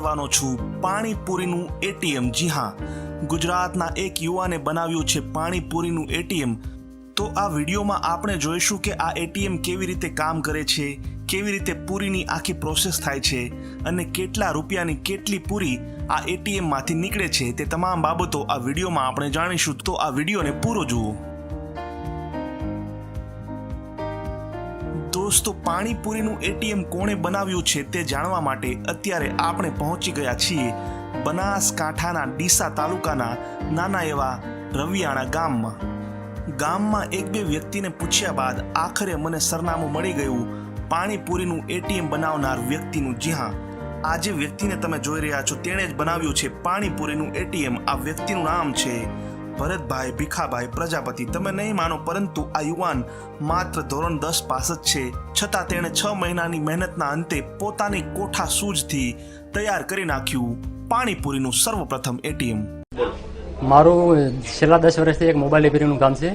બતાડવાનો છું પાણીપુરીનું એટીએમ। જી હા, ગુજરાતના એક યુવાને બનાવ્યું છે પાણીપુરીનું એટીએમ। તો આ વિડીયોમાં આપણે જોઈશું કે આ એટીએમ કેવી રીતે કામ કરે છે, કેવી રીતે પૂરીની આખી પ્રોસેસ થાય છે અને કેટલા રૂપિયાની કેટલી પૂરી આ એટીએમમાંથી નીકળે છે, તે તમામ બાબતો આ વિડીયોમાં આપણે જાણીશું। તો આ વિડીયોને પૂરો જુઓ। દોસ્તો, પાણીપુરીનું એટીએમ કોણે બનાવ્યું છે તે જાણવા માટે અત્યારે આપણે પહોંચી ગયા છીએ બનાસકાંઠાના ડીસા તાલુકાના નાના એવા રવિયાણા ગામમાં એક બે વ્યક્તિને પૂછ્યા બાદ આખરે મને સરનામું મળી ગયું પાણીપુરીનું એટીએમ બનાવનાર વ્યક્તિનું। જી હા, આ જે વ્યક્તિને તમે જોઈ રહ્યા છો તેણે જ બનાવ્યું છે પાણીપુરીનું એટીએમ। આ વ્યક્તિનું નામ છે ભરતભાઈ ભીખાભાઈ પ્રજાપતિ। તમે નહીં માનો, પરંતુ આ યુવાન માત્ર ધોરણ 10 પાસ જ છે, છતાં તેણે 6 મહિનાની મહેનતના અંતે પોતાની કોઠા સૂઝથી તૈયાર કરી નાખ્યું પાણીપુરીનું સર્વપ્રથમ એટીએમ। મારું છેલ્લા 10 વર્ષથી એક મોબાઈલ રિપેરિંગનું કામ છે।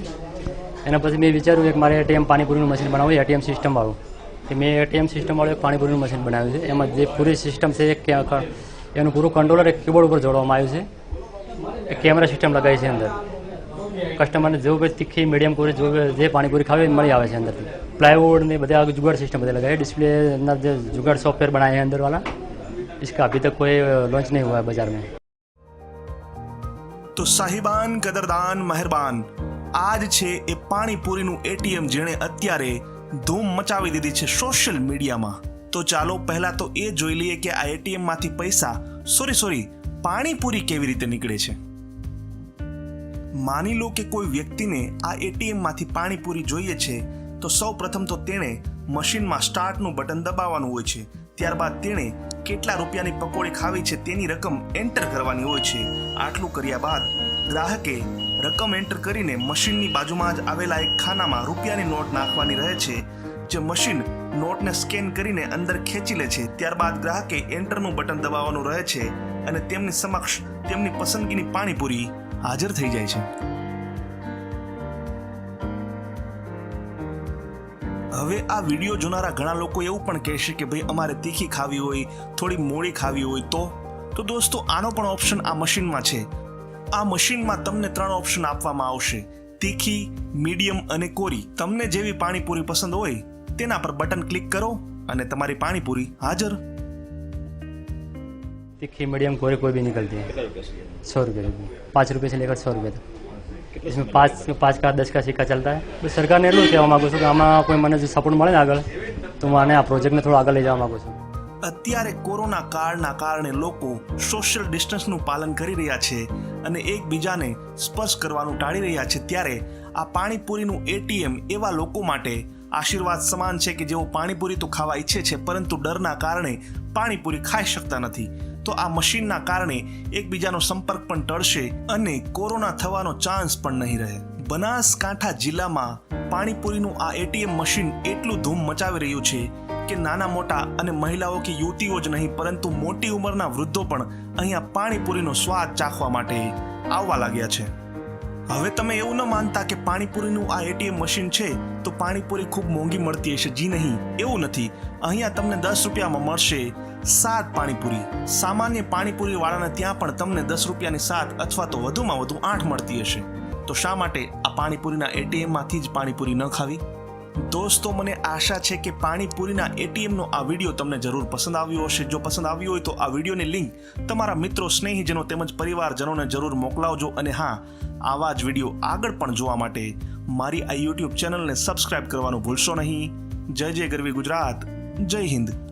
એના પછી મેં વિચાર્યું કે મારે એટીએમ પાણીપુરીનું મશીન બનાવવું, એટીએમ સિસ્ટમવાળું। કે મેં એટીએમ સિસ્ટમવાળું એક પાણીપુરીનું મશીન બનાવ્યું છે। એમાં જે પૂરી સિસ્ટમ છે એનું પૂરું કંટ્રોલર એક કીબોર્ડ ઉપર જોડવામાં આવ્યું છે। એક કેમેરા સિસ્ટમ લગાવી છે અંદર। કસ્ટમરને જેવું કોઈ તીખી મીડિયમ પૂરી જે પાણીપુરી ખાવી મળી આવે છે અંદરથી। પ્લાયવુડ ને બધા जुगाड़ सिस्टम બધે लगाए। डिस्प्ले अंदर जो जुगाड़ सॉफ्टवेयर बनाए हैं अंदर वाला, इसका अभी तक कोई लॉन्च नहीं हुआ है बाजार में। તો સાહિબાન કદરદાન મહેરબાન, આજ છે એ પાણીપુરીનું એટીએમ જેણે અત્યારે ધૂમ મચાવી દીધી છે સોશિયલ મીડિયામાં। તો ચાલો પહેલા તો એ જોઈ લઈએ કે આ એટીએમ માંથી પૈસા સોરી પાણીપુરી કેવી રીતે નીકળે છે। માની લો કે કોઈ વ્યક્તિને આ એટીએમ માંથી પાણીપુરી જોઈએ છે, તો સૌ પ્રથમ તો તેણે મશીનમાં સ્ટાર્ટનું બટન દબાવવાનું હોય છે। ત્યારબાદ તેણે કેટલા રૂપિયાની પકોડી ખાવી છે તેની રકમ એન્ટર કરવાની હોય છે। આટલું કર્યા બાદ ગ્રાહકે રકમ એન્ટર કરીને મશીનની બાજુમાં જ આવેલા એક ખાનામાં રૂપિયાની નોટ નાખવાની રહે છે, જે મશીન નોટને સ્કેન કરીને અંદર ખેંચી લે છે। ત્યારબાદ ગ્રાહકે એન્ટરનું બટન દબાવવાનું રહે છે અને તેમની સમક્ષ તેમની પસંદગીની પાણીપુરી હાજર થઈ જાય છે। હવે આ વિડીયો જોનારા ઘણા લોકો એવું પણ કહેશે કે ભાઈ અમારે તીખી ખાવી હોય, થોડી મોડી ખાવી હોય, તો દોસ્તો આનો પણ ઓપ્શન આ મશીનમાં છે। આ મશીનમાં તમને 3 ઓપ્શન આપવામાં આવશે: તીખી, મીડિયમ અને કોરી। તમને જેવી પાણીપુરી પસંદ હોય તેના પર બટન ક્લિક કરો અને તમારી પાણીપુરી હાજર। तीखी मीडियम कोरी कोई भी निकलती है। 100 रुपये की, 5 रुपये से लेकर 100 रुपये तक। इसमें 5 का 10 का सिक्का चलता है। बस सरकारने એટલું કહેવા માગું છું કે આમાં કોઈ મને જો સપોર્ટ મળે ને આગળ, તો હું આને આ પ્રોજેક્ટને થોડો આગળ લઈ જવા માગું છું। અત્યારે કોરોના કાળના કારણે લોકો સોશિયલ ડિસ્ટન્સનું પાલન કરી રહ્યા છે અને એકબીજાને સ્પર્શ કરવાનું ટાળી રહ્યા છે, ત્યારે આ પાણીપુરીનું એટીએમ એવા લોકો માટે આશીર્વાદ સમાન છે કે જેઓ પાણીપુરી તો ખાવા ઈચ્છે છે, પરંતુ ડરના કારણે પાણીપુરી ખાઈ શકતા નથી। તો આ મશીનના કારણે એકબીજાનો સંપર્ક પણ ટળશે અને કોરોના થવાનો ચાન્સ પણ નહીં રહે। બનાસકાંઠા જિલ્લામાં પાણીપુરીનું આ એટીએમ મશીન એટલું ધૂમ મચાવી રહ્યું છે કે નાના મોટા અને મહિલાઓ કે યુવતીઓ જ નહીં, પરંતુ મોટી ઉંમરના વૃદ્ધો પણ અહીંયા પાણીપુરીનો સ્વાદ ચાખવા માટે આવવા લાગ્યા છે। હવે તમે એવું ન માનતા કે પાણીપુરીનું આ એટીએમ મશીન છે તો પાણીપુરી ખૂબ મોંઘી મળતી હશે। જી નહીં, એવું નથી। અહીંયા તમને 10 રૂપિયામાં મળશે 7 પાણીપુરી। સામાન્ય પાણીપુરી વાળાને ત્યાં પણ તમને 10 રૂપિયાની 7 અથવા તો વધુમાં વધુ 8 મળતી હશે। તો શા માટે આ પાણીપુરીના એટીએમમાંથી જ પાણીપુરી ન ખાવી? દોસ્તો, મને આશા છે કે પાણીપુરીના એટીએમનો આ વિડીયો તમને જરૂર પસંદ આવ્યો હશે। જો પસંદ આવ્યો હોય તો આ વિડીયોની લિંક તમારા મિત્રો, સ્નેહીજનો તેમજ પરિવારજનોને જરૂર મોકલાવજો। અને હા, આવા જ વિડીયો આગળ પણ જોવા માટે મારી આ યુટ્યુબ ચેનલને સબસ્ક્રાઇબ કરવાનું ભૂલશો નહીં। જય જય ગરવી ગુજરાત, જય હિન્દ।